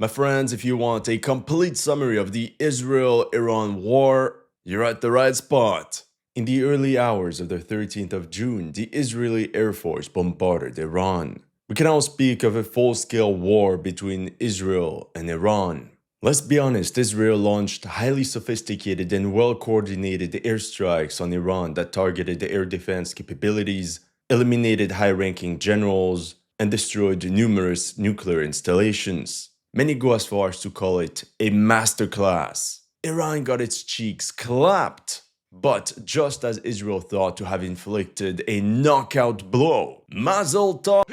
My friends, if you want a complete summary of the Israel-Iran war, you're at the right spot. In the early hours of the 13th of June, the Israeli Air Force bombarded Iran. We can now speak of a full-scale war between Israel and Iran. Let's be honest, Israel launched highly sophisticated and well-coordinated airstrikes on Iran that targeted the air defense capabilities, eliminated high-ranking generals, and destroyed numerous nuclear installations. Many go as far as to call it a masterclass. Iran got its cheeks clapped. But just as Israel thought to have inflicted a knockout blow, Mazel Tov!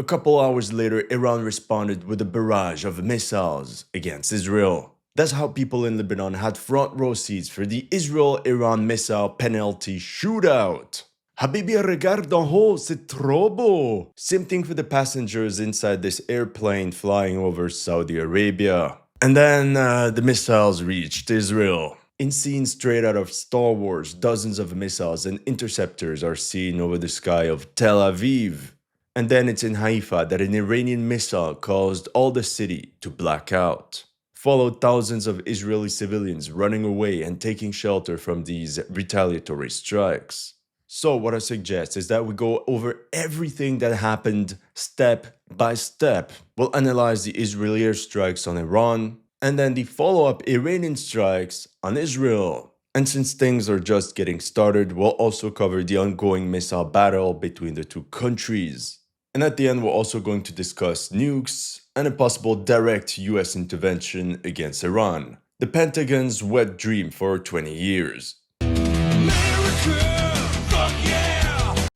A couple hours later, Iran responded with a barrage of missiles against Israel. That's how people in Lebanon had front row seats for the Israel-Iran missile penalty shootout. Habibi, regarde en haut, c'est trop beau. Same thing for the passengers inside this airplane flying over Saudi Arabia. And then the missiles reached Israel. In scenes straight out of Star Wars, dozens of missiles and interceptors are seen over the sky of Tel Aviv. And then it's in Haifa that an Iranian missile caused all the city to black out. Followed thousands of Israeli civilians running away and taking shelter from these retaliatory strikes. So what I suggest is that we go over everything that happened step by step. We'll analyze the Israeli airstrikes on Iran, and then the follow-up Iranian strikes on Israel. And since things are just getting started, we'll also cover the ongoing missile battle between the two countries. And at the end, we're also going to discuss nukes and a possible direct US intervention against Iran, the Pentagon's wet dream for 20 years.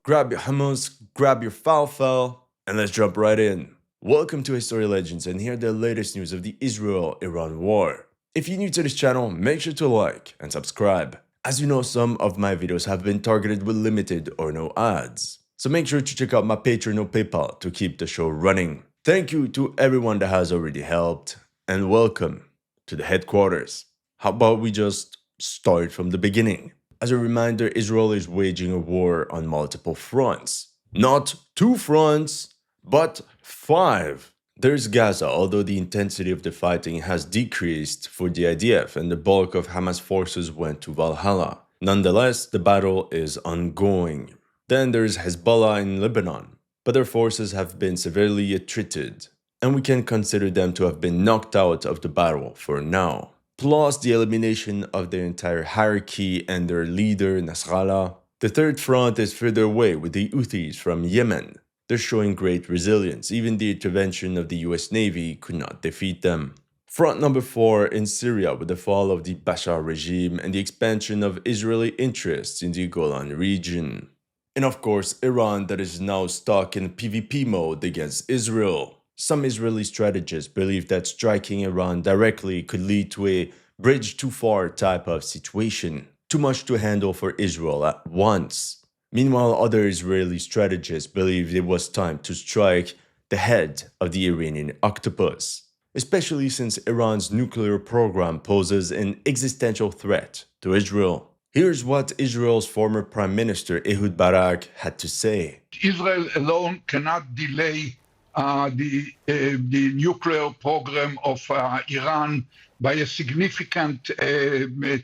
Grab your hummus, grab your falafel, and let's jump right in. Welcome to HistoryLegends, and here are the latest news of the Israel-Iran war. If you're new to this channel, make sure to like and subscribe. As you know, some of my videos have been targeted with limited or no ads. So make sure to check out my Patreon or PayPal to keep the show running. Thank you to everyone that has already helped, and welcome to the headquarters. How about we just start from the beginning? As a reminder, Israel is waging a war on multiple fronts. Not 2 fronts, but 5. There's Gaza, although the intensity of the fighting has decreased for the IDF and the bulk of Hamas forces went to Valhalla. Nonetheless, the battle is ongoing. Then there's Hezbollah in Lebanon, but their forces have been severely attrited, and we can consider them to have been knocked out of the battle for now. Plus the elimination of their entire hierarchy and their leader, Nasrallah. The third front is further away with the Houthis from Yemen. They're showing great resilience. Even the intervention of the US Navy could not defeat them. Front number 4 in Syria with the fall of the Bashar regime and the expansion of Israeli interests in the Golan region. And of course, Iran that is now stuck in PvP mode against Israel. Some Israeli strategists believe that striking Iran directly could lead to a bridge too far type of situation. Too much to handle for Israel at once. Meanwhile, other Israeli strategists believe it was time to strike the head of the Iranian octopus, especially since Iran's nuclear program poses an existential threat to Israel. Here's what Israel's former Prime Minister Ehud Barak had to say. Israel alone cannot delay the nuclear program of Iran by a significant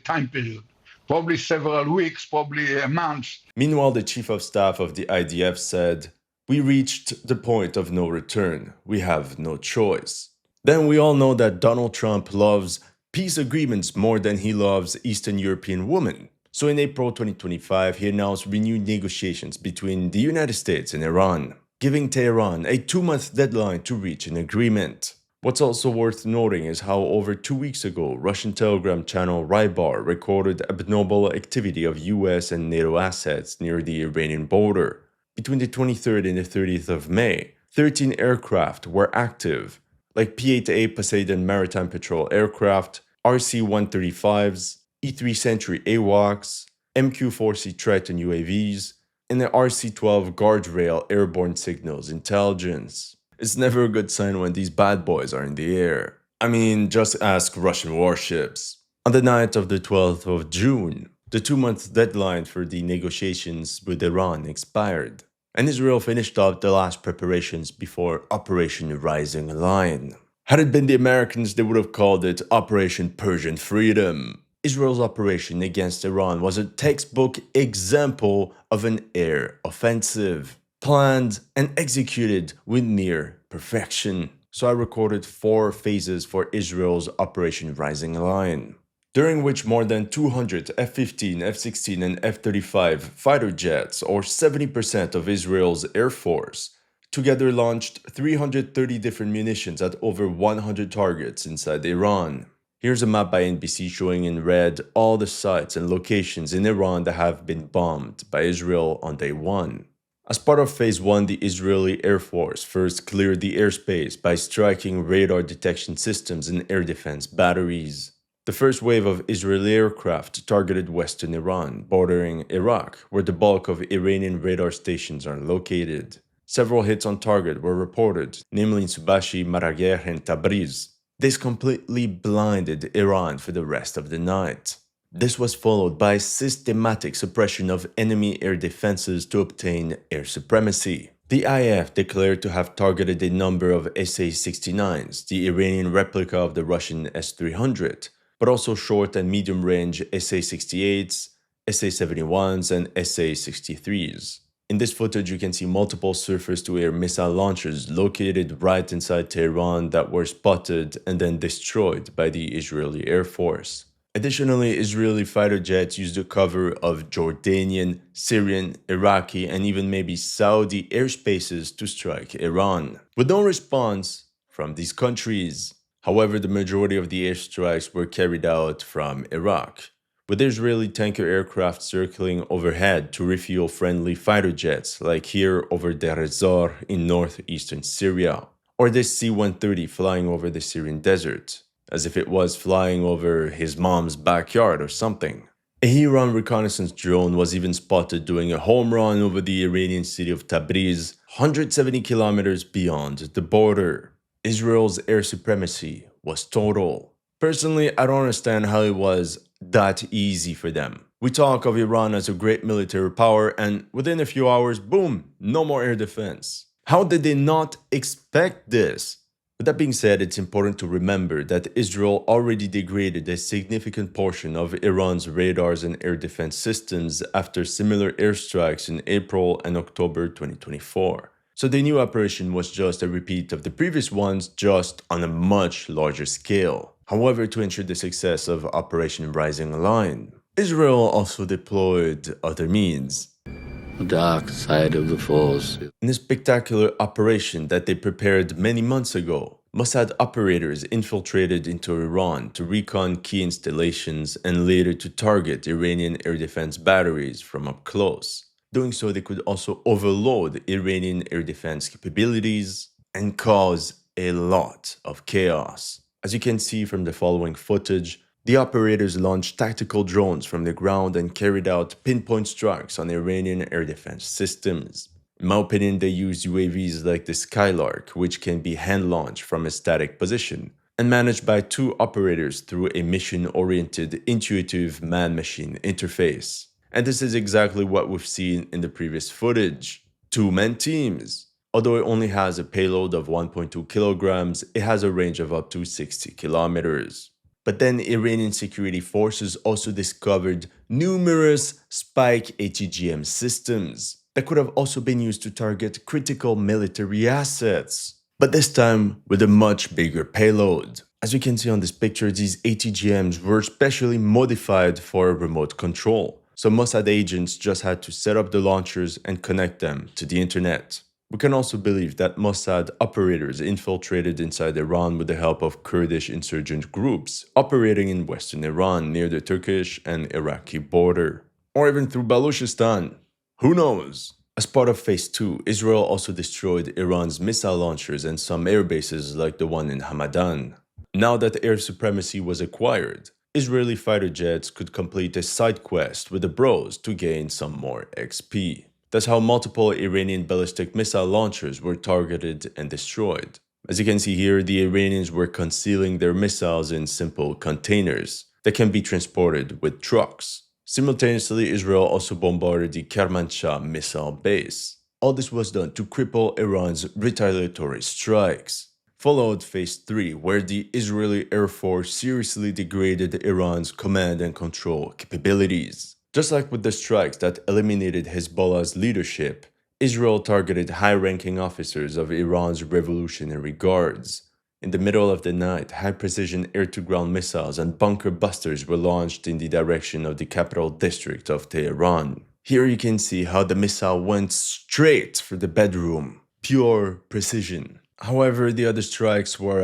time period. Probably several weeks, probably a month. Meanwhile, the chief of staff of the IDF said, "We reached the point of no return. We have no choice." Then we all know that Donald Trump loves peace agreements more than he loves Eastern European women. So in April 2025, he announced renewed negotiations between the United States and Iran, giving Tehran a 2-month deadline to reach an agreement. What's also worth noting is how over 2 weeks ago, Russian Telegram channel Rybar recorded abnormal activity of US and NATO assets near the Iranian border. Between the 23rd and the 30th of May, 13 aircraft were active, like P-8A Poseidon Maritime Patrol aircraft, RC-135s, E-3 Sentry AWACS, MQ-4C Triton UAVs, and the RC-12 Guardrail Airborne Signals Intelligence. It's never a good sign when these bad boys are in the air. I mean, just ask Russian warships. On the night of the 12th of June, the 2-month deadline for the negotiations with Iran expired, and Israel finished off the last preparations before Operation Rising Lion. Had it been the Americans, they would have called it Operation Persian Freedom. Israel's operation against Iran was a textbook example of an air offensive, planned and executed with near perfection. So I recorded 4 phases for Israel's Operation Rising Lion, during which more than 200 F-15, F-16, and F-35 fighter jets, or 70% of Israel's air force, together launched 330 different munitions at over 100 targets inside Iran. Here's a map by NBC showing in red all the sites and locations in Iran that have been bombed by Israel on day 1. As part of Phase 1, the Israeli Air Force first cleared the airspace by striking radar detection systems and air defense batteries. The first wave of Israeli aircraft targeted western Iran, bordering Iraq, where the bulk of Iranian radar stations are located. Several hits on target were reported, namely in Subashi, Marageh, and Tabriz. This completely blinded Iran for the rest of the night. This was followed by systematic suppression of enemy air defenses to obtain air supremacy. The IAF declared to have targeted a number of SA-69s, the Iranian replica of the Russian S-300, but also short and medium-range SA-68s, SA-71s, and SA-63s. In this footage, you can see multiple surface-to-air missile launchers located right inside Tehran that were spotted and then destroyed by the Israeli Air Force. Additionally, Israeli fighter jets used the cover of Jordanian, Syrian, Iraqi, and even maybe Saudi airspaces to strike Iran, with no response from these countries. However, the majority of the airstrikes were carried out from Iraq, with Israeli tanker aircraft circling overhead to refuel friendly fighter jets, like here over Deir ez-Zor in northeastern Syria, or this C-130 flying over the Syrian desert, as if it was flying over his mom's backyard or something. A Iran reconnaissance drone was even spotted doing a home run over the Iranian city of Tabriz, 170 kilometers beyond the border. Israel's air supremacy was total. Personally, I don't understand how it was that easy for them. We talk of Iran as a great military power, and within a few hours, boom, no more air defense. How did they not expect this? With that being said, it's important to remember that Israel already degraded a significant portion of Iran's radars and air defense systems after similar airstrikes in April and October 2024. So the new operation was just a repeat of the previous ones, just on a much larger scale. However, to ensure the success of Operation Rising Lion, Israel also deployed other means. The dark side of the force. In a spectacular operation that they prepared many months ago, Mossad operators infiltrated into Iran to recon key installations and later to target Iranian air defense batteries from up close. Doing so, they could also overload Iranian air defense capabilities and cause a lot of chaos. As you can see from the following footage, the operators launched tactical drones from the ground and carried out pinpoint strikes on Iranian air defense systems. In my opinion, they used UAVs like the Skylark, which can be hand-launched from a static position, and managed by 2 operators through a mission-oriented, intuitive man-machine interface. And this is exactly what we've seen in the previous footage. 2-man teams. Although it only has a payload of 1.2 kilograms, it has a range of up to 60 kilometers. But then Iranian security forces also discovered numerous Spike ATGM systems that could have also been used to target critical military assets, but this time with a much bigger payload. As you can see on this picture, these ATGMs were specially modified for remote control, so Mossad agents just had to set up the launchers and connect them to the internet. We can also believe that Mossad operators infiltrated inside Iran with the help of Kurdish insurgent groups operating in western Iran near the Turkish and Iraqi border, or even through Baluchistan. Who knows? As part of Phase 2, Israel also destroyed Iran's missile launchers and some air bases like the one in Hamadan. Now that air supremacy was acquired, Israeli fighter jets could complete a side quest with the bros to gain some more XP. That's how multiple Iranian ballistic missile launchers were targeted and destroyed. As you can see here, the Iranians were concealing their missiles in simple containers that can be transported with trucks. Simultaneously, Israel also bombarded the Kermanshah missile base. All this was done to cripple Iran's retaliatory strikes. Followed Phase 3, where the Israeli Air Force seriously degraded Iran's command and control capabilities. Just like with the strikes that eliminated Hezbollah's leadership, Israel targeted high-ranking officers of Iran's Revolutionary Guards. In the middle of the night, high-precision air-to-ground missiles and bunker busters were launched in the direction of the capital district of Tehran. Here you can see how the missile went straight for the bedroom. Pure precision. However, the other strikes were,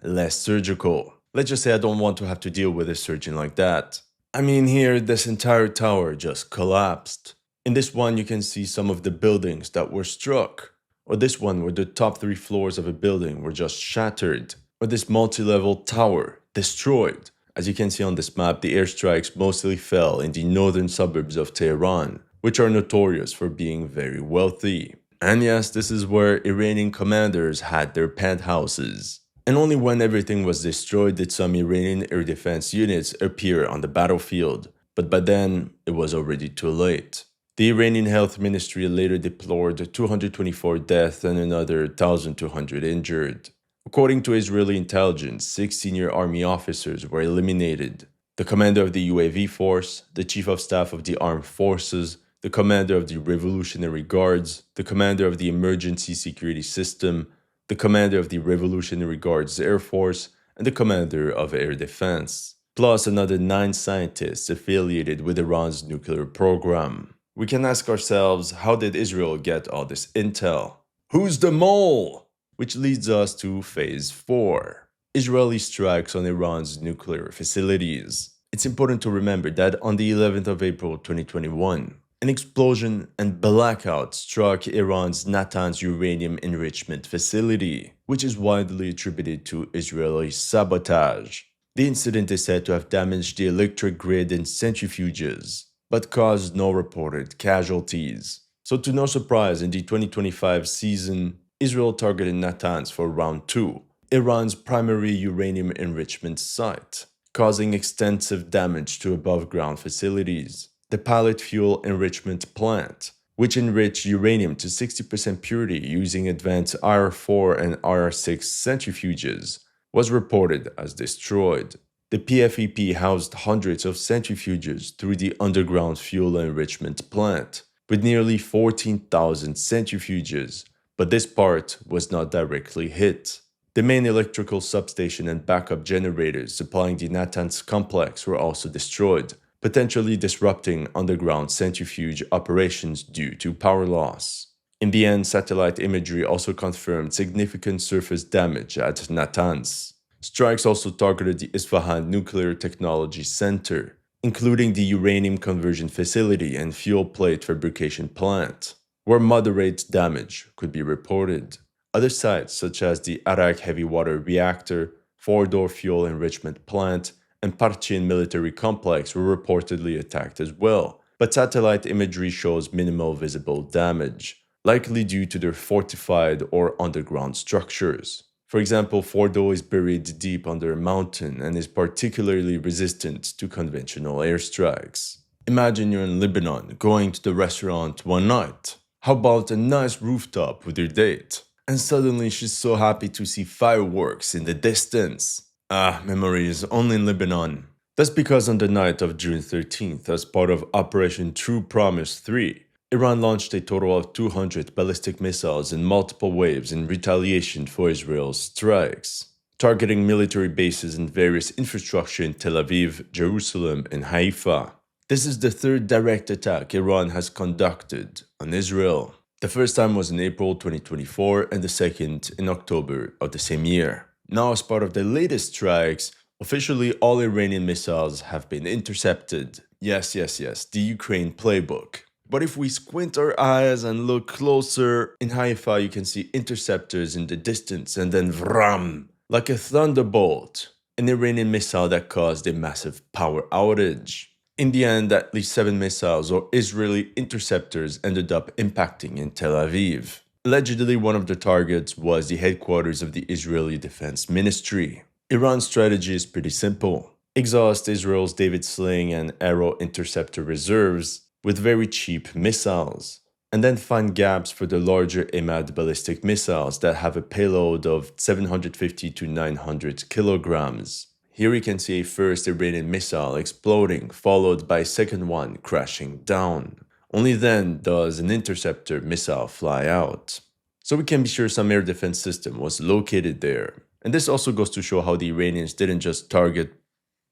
less surgical. Let's just say I don't want to have to deal with a surgeon like that. I mean, here, this entire tower just collapsed. In this one, you can see some of the buildings that were struck. Or this one where the top 3 floors of a building were just shattered. Or this multi-level tower, destroyed. As you can see on this map, the airstrikes mostly fell in the northern suburbs of Tehran, which are notorious for being very wealthy. And yes, this is where Iranian commanders had their penthouses. And only when everything was destroyed did some Iranian air defense units appear on the battlefield. But by then, it was already too late. The Iranian Health Ministry later deplored 224 deaths and another 1,200 injured. According to Israeli intelligence, 6 senior army officers were eliminated. The commander of the UAV force, the chief of staff of the armed forces, the commander of the Revolutionary Guards, the commander of the emergency security system, the commander of the Revolutionary Guards Air Force, and the commander of air defense, plus another 9 scientists affiliated with Iran's nuclear program. We can ask ourselves, how did Israel get all this intel? Who's the mole? Which leads us to Phase 4. Israeli strikes on Iran's nuclear facilities. It's important to remember that on the 11th of April 2021, an explosion and blackout struck Iran's Natanz uranium enrichment facility, which is widely attributed to Israeli sabotage. The incident is said to have damaged the electric grid and centrifuges, but caused no reported casualties. So to no surprise, in the 2025 season, Israel targeted Natanz for round 2, Iran's primary uranium enrichment site, causing extensive damage to above-ground facilities. The pilot fuel enrichment plant, which enriched uranium to 60% purity using advanced IR4 and IR6 centrifuges, was reported as destroyed. The PFEP housed hundreds of centrifuges through the underground fuel enrichment plant, with nearly 14,000 centrifuges, but this part was not directly hit. The main electrical substation and backup generators supplying the Natanz complex were also destroyed, potentially disrupting underground centrifuge operations due to power loss. In the end, satellite imagery also confirmed significant surface damage at Natanz. Strikes also targeted the Isfahan Nuclear Technology Center, including the uranium conversion facility and fuel plate fabrication plant, where moderate damage could be reported. Other sites, such as the Arak heavy water reactor, 4-door fuel enrichment plant, and Parchin military complex were reportedly attacked as well, but satellite imagery shows minimal visible damage, likely due to their fortified or underground structures. For example, Fordo is buried deep under a mountain and is particularly resistant to conventional airstrikes. Imagine you're in Lebanon going to the restaurant one night. How about a nice rooftop with your date? And suddenly she's so happy to see fireworks in the distance. Memories only in Lebanon. That's because on the night of June 13th, as part of Operation True Promise 3, Iran launched a total of 200 ballistic missiles in multiple waves in retaliation for Israel's strikes, targeting military bases and various infrastructure in Tel Aviv, Jerusalem, and Haifa. This is the 3rd direct attack Iran has conducted on Israel. The first time was in April 2024 and the second in October of the same year. Now, as part of the latest strikes, officially all Iranian missiles have been intercepted. Yes, the Ukraine playbook. But if we squint our eyes and look closer, in Haifa you can see interceptors in the distance and then vram, like a thunderbolt, an Iranian missile that caused a massive power outage. In the end, at least 7 missiles or Israeli interceptors ended up impacting in Tel Aviv. Allegedly, one of the targets was the headquarters of the Israeli Defense Ministry. Iran's strategy is pretty simple. Exhaust Israel's David Sling and Arrow interceptor reserves with very cheap missiles, and then find gaps for the larger Imad ballistic missiles that have a payload of 750 to 900 kilograms. Here we can see a first Iranian missile exploding, followed by a second one crashing down. Only then does an interceptor missile fly out. So we can be sure some air defense system was located there. And this also goes to show how the Iranians didn't just target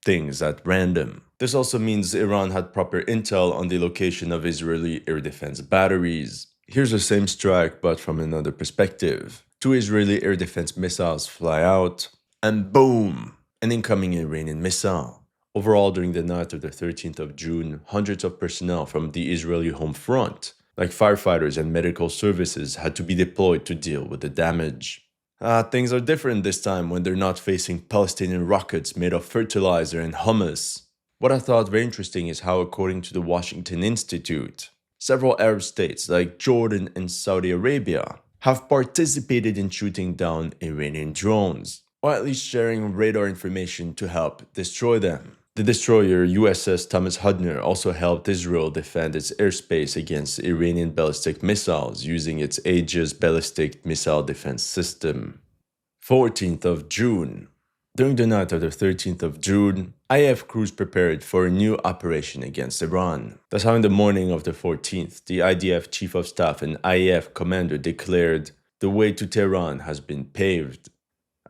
things at random. This also means Iran had proper intel on the location of Israeli air defense batteries. Here's the same strike but from another perspective. 2 Israeli air defense missiles fly out, and boom! An incoming Iranian missile. Overall, during the night of the 13th of June, hundreds of personnel from the Israeli home front, like firefighters and medical services, had to be deployed to deal with the damage. Things are different this time when they're not facing Palestinian rockets made of fertilizer and hummus. What I thought very interesting is how, according to the Washington Institute, several Arab states like Jordan and Saudi Arabia have participated in shooting down Iranian drones, or at least sharing radar information to help destroy them. The destroyer USS Thomas Hudner also helped Israel defend its airspace against Iranian ballistic missiles using its Aegis ballistic missile defense system. 14th of June. During the night of the 13th of June, IAF crews prepared for a new operation against Iran. That's how in the morning of the 14th, the IDF Chief of Staff and IAF commander declared, "The way to Tehran has been paved."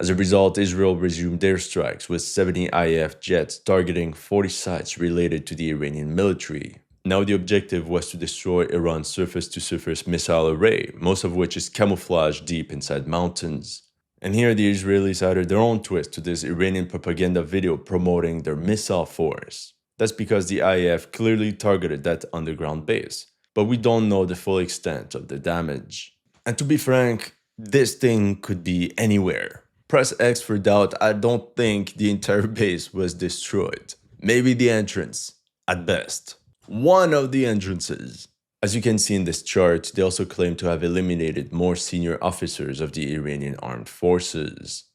As a result, Israel resumed airstrikes with 70 IAF jets targeting 40 sites related to the Iranian military. Now the objective was to destroy Iran's surface-to-surface missile array, most of which is camouflaged deep inside mountains. And here the Israelis added their own twist to this Iranian propaganda video promoting their missile force. That's because the IAF clearly targeted that underground base, but we don't know the full extent of the damage. And to be frank, this thing could be anywhere. Press X for doubt. I don't think the entire base was destroyed. Maybe the entrance, at best. One of the entrances. As you can see in this chart, they also claim to have eliminated more senior officers of the Iranian armed forces.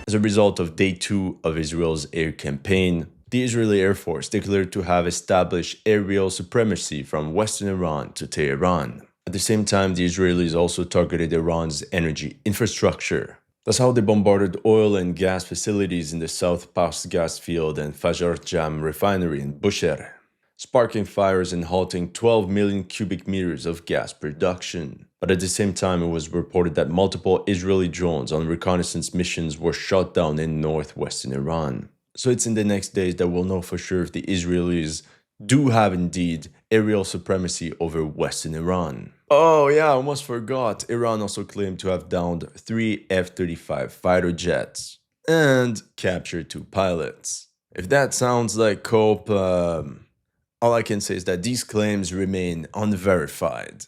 As a result of day 2 of Israel's air campaign, the Israeli Air Force declared to have established aerial supremacy from Western Iran to Tehran. At the same time, the Israelis also targeted Iran's energy infrastructure. That's how they bombarded oil and gas facilities in the South Pars gas field and Fajar Jam refinery in Bushehr, sparking fires and halting 12 million cubic meters of gas production. But at the same time, it was reported that multiple Israeli drones on reconnaissance missions were shot down in northwestern Iran. So it's in the next days that we'll know for sure if the Israelis do have indeed aerial supremacy over western Iran. Oh yeah, I almost forgot. Iran also claimed to have downed 3 F-35 fighter jets and captured 2 pilots. If that sounds like cope, all I can say is that these claims remain unverified.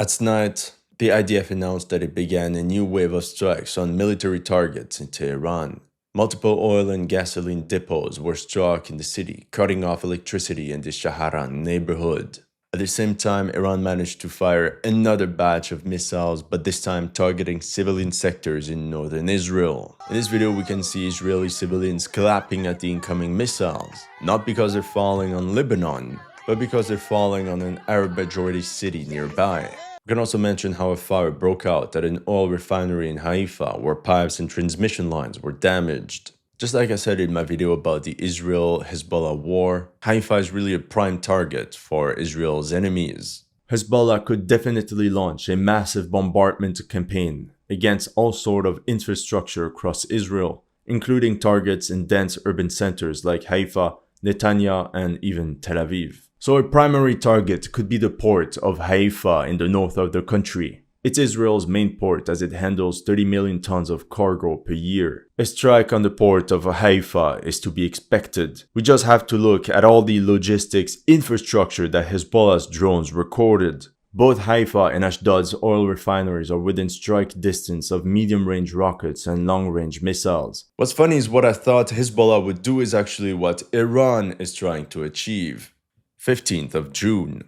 At night, the IDF announced that it began a new wave of strikes on military targets in Tehran. Multiple oil and gasoline depots were struck in the city, cutting off electricity in the Shahran neighborhood. At the same time, Iran managed to fire another batch of missiles, but this time targeting civilian sectors in northern Israel. In this video, we can see Israeli civilians clapping at the incoming missiles, not because they're falling on Lebanon, but because they're falling on an Arab-majority city nearby. We can also mention how a fire broke out at an oil refinery in Haifa, where pipes and transmission lines were damaged. Just like I said in my video about the Israel-Hezbollah war, Haifa is really a prime target for Israel's enemies. Hezbollah could definitely launch a massive bombardment campaign against all sort of infrastructure across Israel, including targets in dense urban centers like Haifa, Netanya, and even Tel Aviv. So a primary target could be the port of Haifa in the north of the country. It's Israel's main port as it handles 30 million tons of cargo per year. A strike on the port of Haifa is to be expected. We just have to look at all the logistics infrastructure that Hezbollah's drones recorded. Both Haifa and Ashdod's oil refineries are within strike distance of medium-range rockets and long-range missiles. What's funny is what I thought Hezbollah would do is actually what Iran is trying to achieve. 15th of June.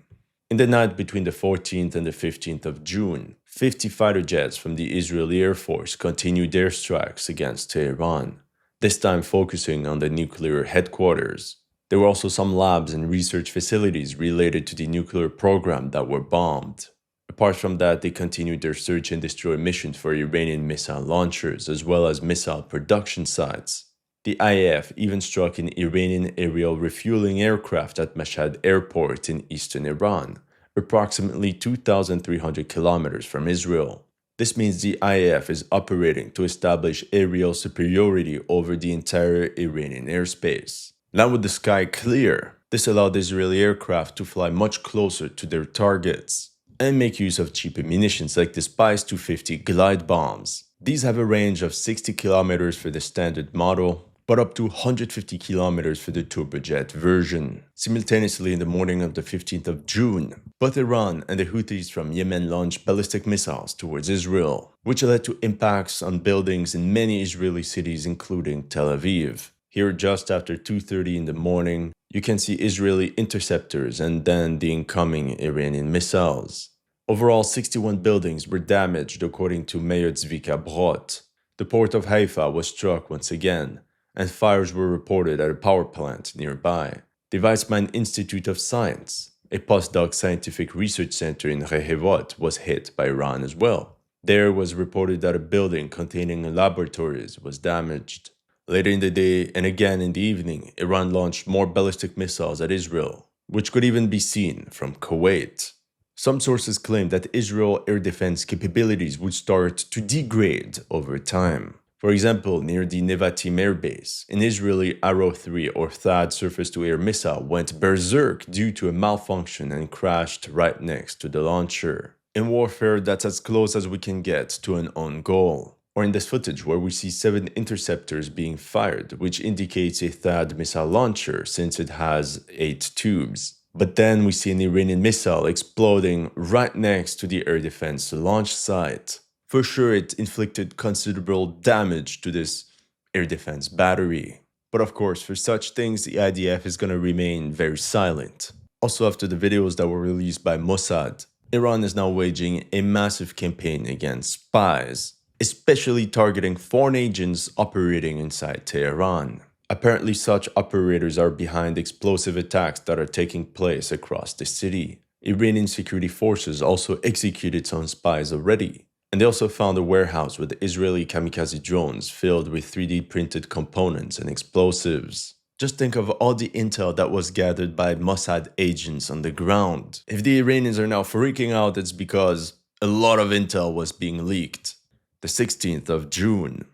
In the night between the 14th and the 15th of June, 50 fighter jets from the Israeli Air Force continued airstrikes against Tehran, this time focusing on the nuclear headquarters. There were also some labs and research facilities related to the nuclear program that were bombed. Apart from that, they continued their search and destroy missions for Iranian missile launchers as well as missile production sites. The IAF even struck an Iranian aerial refueling aircraft at Mossad airport in eastern Iran, approximately 2,300 kilometers from Israel. This means the IAF is operating to establish aerial superiority over the entire Iranian airspace. Now with the sky clear, this allowed Israeli aircraft to fly much closer to their targets and make use of cheaper munitions like the Spies 250 glide bombs. These have a range of 60 kilometers for the standard model, but up to 150 kilometers for the turbojet version. Simultaneously, in the morning of the 15th of June, both Iran and the Houthis from Yemen launched ballistic missiles towards Israel, which led to impacts on buildings in many Israeli cities, including Tel Aviv. Here, just after 2:30 in the morning, you can see Israeli interceptors and then the incoming Iranian missiles. Overall, 61 buildings were damaged, according to Mayor Zvika Brot. The port of Haifa was struck once again, and fires were reported at a power plant nearby. The Weizmann Institute of Science, a postdoc scientific research center in Rehevot, was hit by Iran as well. There was reported that a building containing laboratories was damaged. Later in the day and again in the evening, Iran launched more ballistic missiles at Israel, which could even be seen from Kuwait. Some sources claim that Israel air defense capabilities would start to degrade over time. For example, near the Nevatim air base, an Israeli Arrow 3 or THAAD surface-to-air missile went berserk due to a malfunction and crashed right next to the launcher. In warfare, that's as close as we can get to an own goal. Or in this footage where we see 7 interceptors being fired, which indicates a THAAD missile launcher since it has 8 tubes. But then we see an Iranian missile exploding right next to the air defense launch site. For sure, it inflicted considerable damage to this air defense battery. But of course, for such things, the IDF is going to remain very silent. Also, after the videos that were released by Mossad, Iran is now waging a massive campaign against spies, especially targeting foreign agents operating inside Tehran. Apparently, such operators are behind explosive attacks that are taking place across the city. Iranian security forces also executed some spies already. And they also found a warehouse with Israeli kamikaze drones filled with 3D printed components and explosives. Just think of all the intel that was gathered by Mossad agents on the ground. If the Iranians are now freaking out, it's because a lot of intel was being leaked. The 16th of June.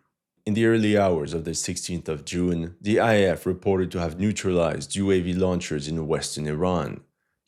In the early hours of the 16th of June, the IAF reported to have neutralized UAV launchers in western Iran,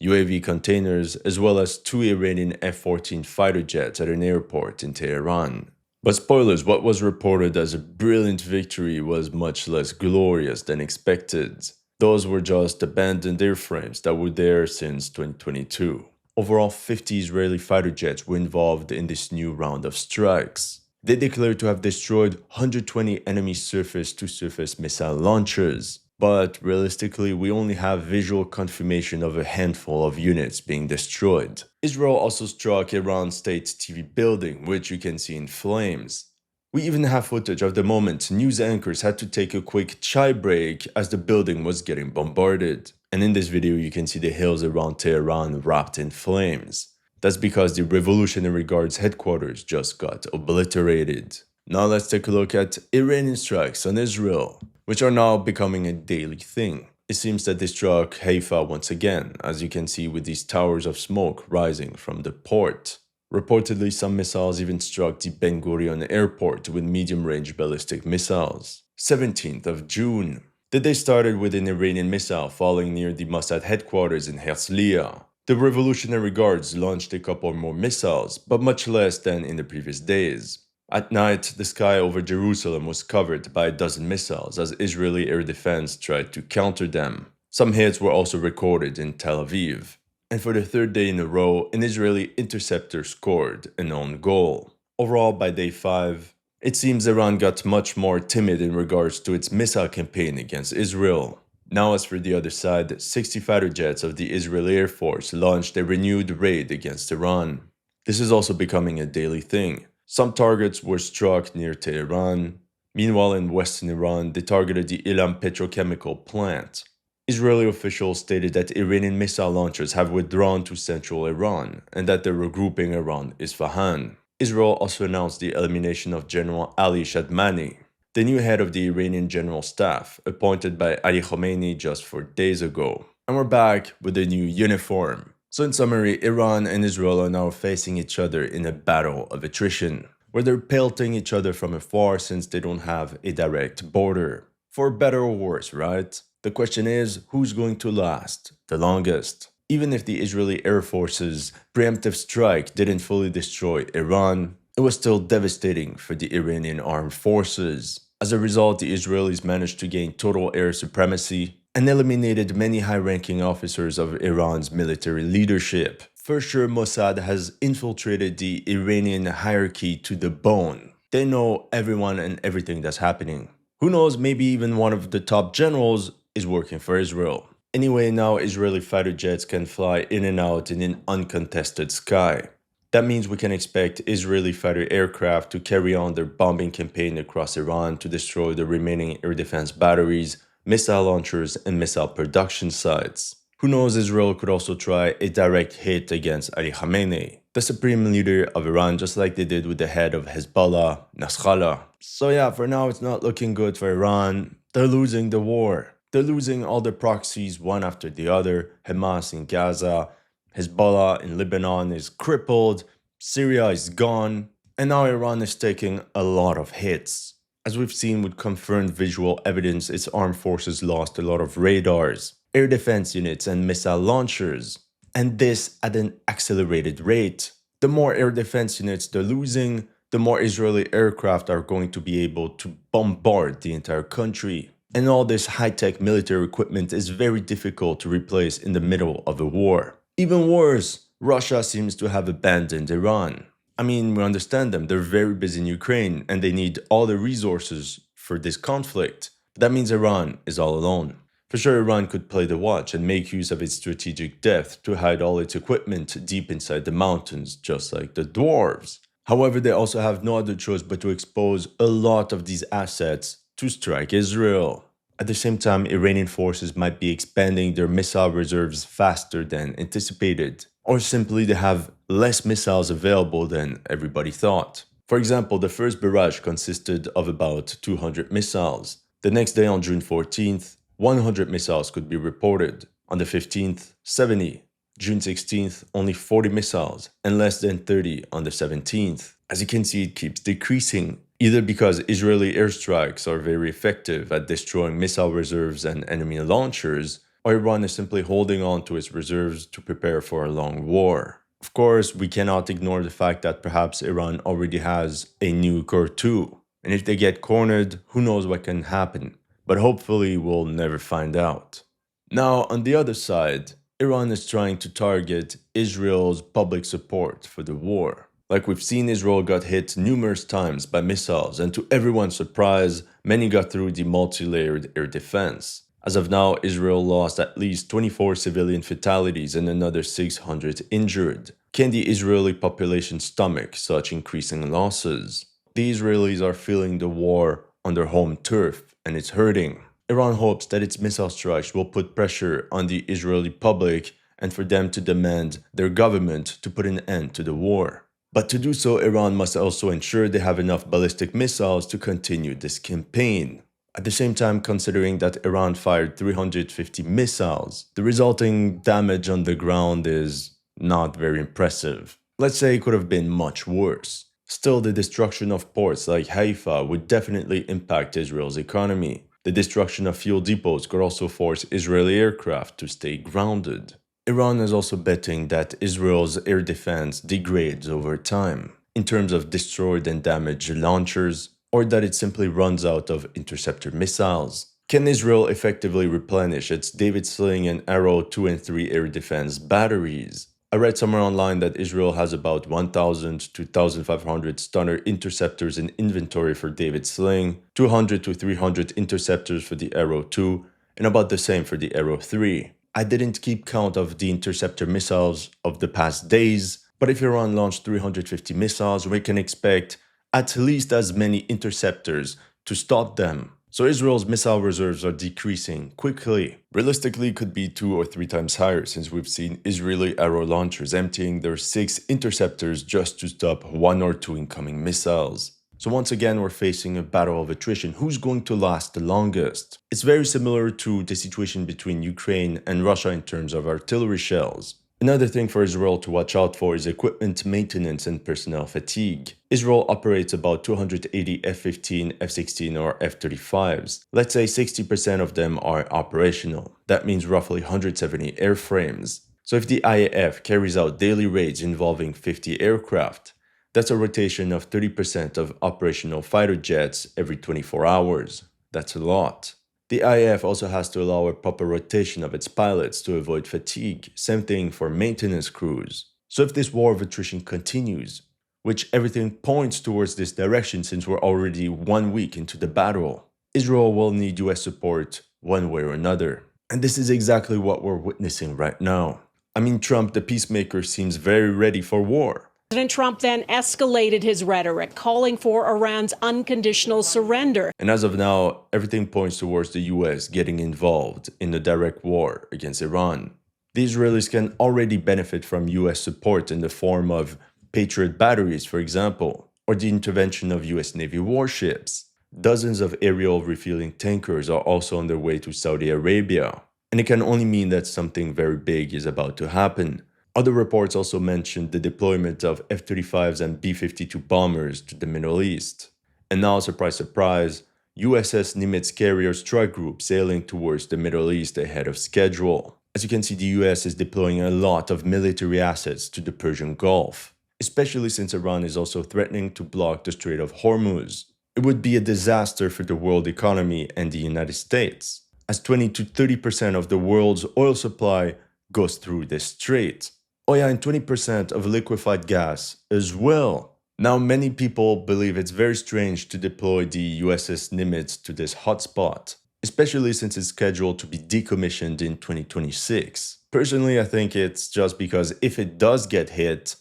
UAV containers, as well as 2 Iranian F-14 fighter jets at an airport in Tehran. But spoilers, what was reported as a brilliant victory was much less glorious than expected. Those were just abandoned airframes that were there since 2022. Overall, 50 Israeli fighter jets were involved in this new round of strikes. They declared to have destroyed 120 enemy surface-to-surface missile launchers. But realistically, we only have visual confirmation of a handful of units being destroyed. Israel also struck Iran's state TV building, which you can see in flames. We even have footage of the moment news anchors had to take a quick chai break as the building was getting bombarded. And in this video, you can see the hills around Tehran wrapped in flames. That's because the Revolutionary Guard's headquarters just got obliterated. Now let's take a look at Iranian strikes on Israel, which are now becoming a daily thing. It seems that they struck Haifa once again, as you can see with these towers of smoke rising from the port. Reportedly, some missiles even struck the Ben Gurion airport with medium-range ballistic missiles. 17th of June. The day started with an Iranian missile falling near the Mossad headquarters in Herzliya. The Revolutionary Guards launched a couple more missiles, but much less than in the previous days. At night, the sky over Jerusalem was covered by a dozen missiles as Israeli air defense tried to counter them. Some hits were also recorded in Tel Aviv. And for the 3rd day in a row, an Israeli interceptor scored an own goal. Overall, by day 5, it seems Iran got much more timid in regards to its missile campaign against Israel. Now as for the other side, 60 fighter jets of the Israeli Air Force launched a renewed raid against Iran. This is also becoming a daily thing. Some targets were struck near Tehran. Meanwhile, in western Iran, they targeted the Ilam petrochemical plant. Israeli officials stated that Iranian missile launchers have withdrawn to central Iran and that they're regrouping around Isfahan. Israel also announced the elimination of General Ali Shadmani, the new head of the Iranian General Staff, appointed by Ali Khamenei just 4 days ago. And we're back with a new uniform. So in summary, Iran and Israel are now facing each other in a battle of attrition, where they're pelting each other from afar since they don't have a direct border. For better or worse, right? The question is, who's going to last the longest? Even if the Israeli Air Force's preemptive strike didn't fully destroy Iran, it was still devastating for the Iranian armed forces. As a result, the Israelis managed to gain total air supremacy and eliminated many high-ranking officers of Iran's military leadership. For sure, Mossad has infiltrated the Iranian hierarchy to the bone. They know everyone and everything that's happening. Who knows, maybe even one of the top generals is working for Israel. Anyway, now Israeli fighter jets can fly in and out in an uncontested sky. That means we can expect Israeli fighter aircraft to carry on their bombing campaign across Iran to destroy the remaining air defense batteries, missile launchers, and missile production sites. Who knows, Israel could also try a direct hit against Ali Khamenei, the supreme leader of Iran, just like they did with the head of Hezbollah, Nasrallah. So yeah, for now it's not looking good for Iran. They're losing the war. They're losing all their proxies one after the other. Hamas in Gaza, Hezbollah in Lebanon is crippled, Syria is gone, and now Iran is taking a lot of hits. As we've seen with confirmed visual evidence, its armed forces lost a lot of radars, air defense units, and missile launchers. And this at an accelerated rate. The more air defense units they're losing, the more Israeli aircraft are going to be able to bombard the entire country. And all this high-tech military equipment is very difficult to replace in the middle of a war. Even worse, Russia seems to have abandoned Iran. I mean, we understand them, they're very busy in Ukraine and they need all the resources for this conflict. But that means Iran is all alone. For sure, Iran could play the watch and make use of its strategic depth to hide all its equipment deep inside the mountains, just like the dwarves. However, they also have no other choice but to expose a lot of these assets to strike Israel. At the same time, Iranian forces might be expanding their missile reserves faster than anticipated, or simply they have less missiles available than everybody thought. For example, the first barrage consisted of about 200 missiles. The next day on June 14th, 100 missiles could be reported. On the 15th, 70. June 16th, only 40 missiles, and less than 30 on the 17th. As you can see, it keeps decreasing, either because Israeli airstrikes are very effective at destroying missile reserves and enemy launchers, or Iran is simply holding on to its reserves to prepare for a long war. Of course, we cannot ignore the fact that perhaps Iran already has a nuke or two, and if they get cornered, who knows what can happen, but hopefully we'll never find out. Now, on the other side, Iran is trying to target Israel's public support for the war. Like we've seen, Israel got hit numerous times by missiles, and to everyone's surprise, many got through the multi-layered air defense. As of now, Israel lost at least 24 civilian fatalities and another 600 injured. Can the Israeli population stomach such increasing losses? The Israelis are feeling the war on their home turf, and it's hurting. Iran hopes that its missile strikes will put pressure on the Israeli public and for them to demand their government to put an end to the war. But to do so, Iran must also ensure they have enough ballistic missiles to continue this campaign. At the same time, considering that Iran fired 350 missiles, the resulting damage on the ground is not very impressive. Let's say it could have been much worse. Still, the destruction of ports like Haifa would definitely impact Israel's economy. The destruction of fuel depots could also force Israeli aircraft to stay grounded. Iran is also betting that Israel's air defense degrades over time, in terms of destroyed and damaged launchers, or that it simply runs out of interceptor missiles. Can Israel effectively replenish its David Sling and Arrow 2 and 3 air defense batteries? I read somewhere online that Israel has about 1,000 to 1,500 Stunner interceptors in inventory for David Sling, 200 to 300 interceptors for the Arrow 2, and about the same for the Arrow 3. I didn't keep count of the interceptor missiles of the past days, but if Iran launched 350 missiles, we can expect at least as many interceptors to stop them. So Israel's missile reserves are decreasing quickly. Realistically, it could be 2 or 3 times higher since we've seen Israeli arrow launchers emptying their 6 interceptors just to stop 1 or 2 incoming missiles. So once again, we're facing a battle of attrition. Who's going to last the longest? It's very similar to the situation between Ukraine and Russia in terms of artillery shells. Another thing for Israel to watch out for is equipment maintenance and personnel fatigue. Israel operates about 280 F-15, F-16 or F-35s. Let's say 60% of them are operational. That means roughly 170 airframes. So if the IAF carries out daily raids involving 50 aircraft, that's a rotation of 30% of operational fighter jets every 24 hours. That's a lot. The IAF also has to allow a proper rotation of its pilots to avoid fatigue, same thing for maintenance crews. So if this war of attrition continues, which everything points towards this direction since we're already 1 week into the battle, Israel will need US support one way or another. And this is exactly what we're witnessing right now. I mean, Trump, the peacemaker, seems very ready for war. President Trump then escalated his rhetoric, calling for Iran's unconditional surrender. And as of now, everything points towards the US getting involved in the direct war against Iran. The Israelis can already benefit from US support in the form of Patriot batteries, for example, or the intervention of US Navy warships. Dozens of aerial refueling tankers are also on their way to Saudi Arabia. And it can only mean that something very big is about to happen. Other reports also mentioned the deployment of F-35s and B-52 bombers to the Middle East. And now, surprise, surprise, USS Nimitz carrier strike group sailing towards the Middle East ahead of schedule. As you can see, the US is deploying a lot of military assets to the Persian Gulf, especially since Iran is also threatening to block the Strait of Hormuz. It would be a disaster for the world economy and the United States, as 20 to 30% of the world's oil supply goes through this strait. Oh yeah, and 20% of liquefied gas as well. Now, many people believe it's very strange to deploy the USS Nimitz to this hotspot, especially since it's scheduled to be decommissioned in 2026. Personally, I think it's just because if it does get hit,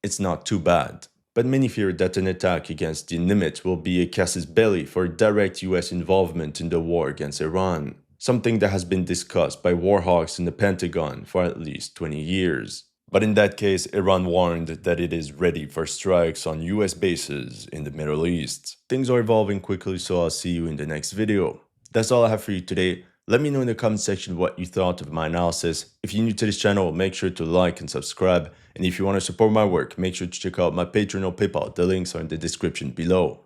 it's not too bad. But many fear that an attack against the Nimitz will be a casus belli for direct US involvement in the war against Iran, something that has been discussed by war hawks in the Pentagon for at least 20 years. But in that case, Iran warned that it is ready for strikes on US bases in the Middle East. Things are evolving quickly, so I'll see you in the next video. That's all I have for you today. Let me know in the comment section what you thought of my analysis. If you're new to this channel, make sure to like and subscribe. And if you want to support my work, make sure to check out my Patreon or PayPal. The links are in the description below.